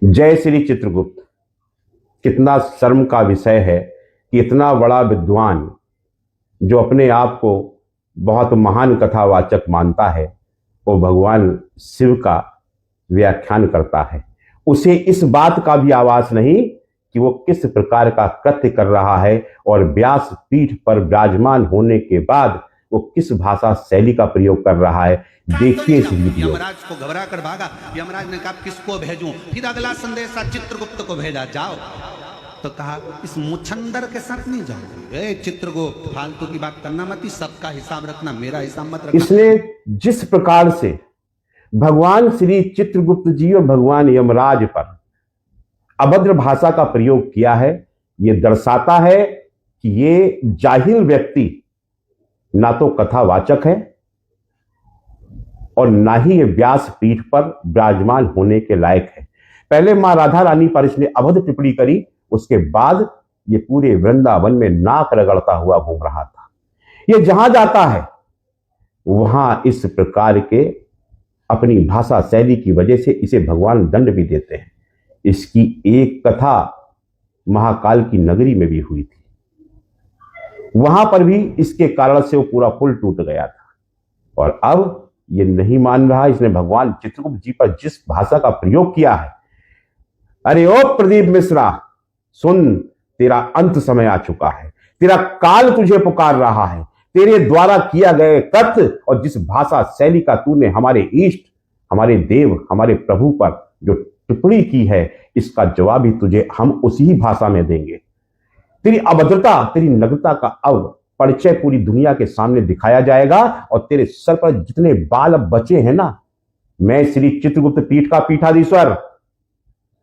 जय श्री चित्रगुप्त। कितना शर्म का विषय है कि इतना बड़ा विद्वान जो अपने आप को बहुत महान कथावाचक मानता है, वो भगवान शिव का व्याख्यान करता है। उसे इस बात का भी आवाज नहीं कि वो किस प्रकार का कृत्य कर रहा है और व्यास पीठ पर विराजमान होने के बाद वो किस भाषा शैली का प्रयोग कर रहा है। देखिए इस वीडियो। यमराज को घबरा कर भागा। यमराज ने कहा किसको भेजूं? फिर अगला संदेशा चित्रगुप्त को भेजा, जाओ। तो कहा इस मुछंदर के साथ नहीं जाऊंगी। चित्रगुप्त, फालतू की बात करना मत, सबका हिसाब रखना, मेरा हिसाब मत रखना। इसने जिस प्रकार से भगवान श्री चित्रगुप्त जी और भगवान यमराज पर अभद्र भाषा का प्रयोग किया है, यह दर्शाता है कि ये जाहिल व्यक्ति ना तो कथावाचक है और ना ही ये व्यास पीठ पर विराजमान होने के लायक है। पहले मां राधा रानी पर इसने अभद्र टिप्पणी करी, उसके बाद ये पूरे वृंदावन में नाक रगड़ता हुआ घूम रहा था। ये जहां जाता है वहां इस प्रकार के अपनी भाषा शैली की वजह से इसे भगवान दंड भी देते हैं। इसकी एक कथा महाकाल की नगरी में भी हुई थी, वहां पर भी इसके कारण से वो पूरा पुल टूट गया था। और अब ये नहीं मान रहा, इसने भगवान चित्रगुप्त जी पर जिस भाषा का प्रयोग किया है। अरे ओ प्रदीप मिश्रा, सुन, तेरा अंत समय आ चुका है। तेरा काल तुझे पुकार रहा है। तेरे द्वारा किया गए कृत्य और जिस भाषा शैली का तूने हमारे इष्ट, हमारे देव, हमारे प्रभु पर जो टिप्पणी की है, इसका जवाब भी तुझे हम उसी भाषा में देंगे। तेरी अभद्रता, तेरी नग्नता का अब परिचय पूरी दुनिया के सामने दिखाया जाएगा और तेरे सर पर जितने बाल अब बचे हैं ना, मैं श्री चित्रगुप्त पीठ का पीठाधीश्वर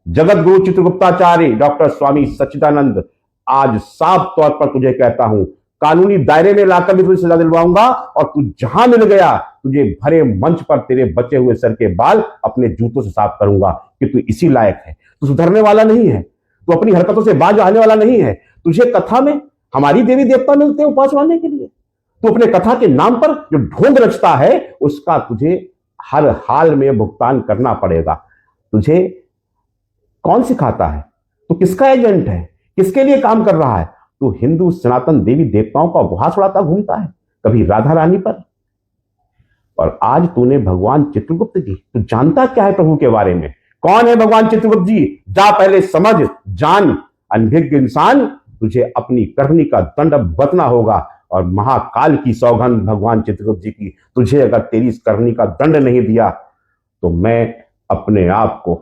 जगत गुरु चित्रगुप्ताचार्य डॉक्टर स्वामी सच्चिदानंद आज साफ तौर पर तुझे कहता हूं, कानूनी दायरे में लाकर भी तुझे सजा दिलवाऊंगा और तू जहां मिल गया तुझे भरे मंच पर तेरे बचे हुए सर के बाल अपने जूतों से साफ करूंगा कि तू इसी लायक है। तू सुधरने वाला नहीं है, तू अपनी हरकतों से बाज आने वाला नहीं है। तुझे कथा में हमारी देवी देवता मिलते हैं उपास मानने के लिए। तू अपने कथा के नाम पर जो ढोंग रचता है उसका तुझे हर हाल में भुगतान करना पड़ेगा। तुझे कौन सिखाता है? तू किसका एजेंट है? किसके लिए काम कर रहा है? तू हिंदू सनातन देवी देवताओं का उपहास उड़ाता घूमता है, कभी राधा रानी पर, और आज तूने भगवान चित्रगुप्त जी, तू जानता क्या है प्रभु के बारे में? कौन है भगवान चित्रगुप्त जी? जा पहले समझ जान। अनभिज्ञ इंसान, तुझे अपनी करनी का दंड बतना होगा। और महाकाल की सौगंध भगवान चित्रगुप्त जी की, तुझे अगर तेरी इस करनी का दंड नहीं दिया तो मैं अपने आप को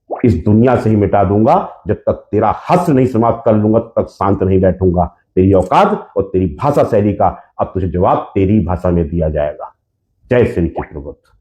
इस दुनिया से ही मिटा दूंगा। जब तक तेरा हश्र नहीं समाप्त कर लूंगा तब तक शांत नहीं बैठूंगा। तेरी औकात और तेरी भाषा शैली का अब तुझे जवाब तेरी भाषा में दिया जाएगा। जय श्री चित्रगुप्त।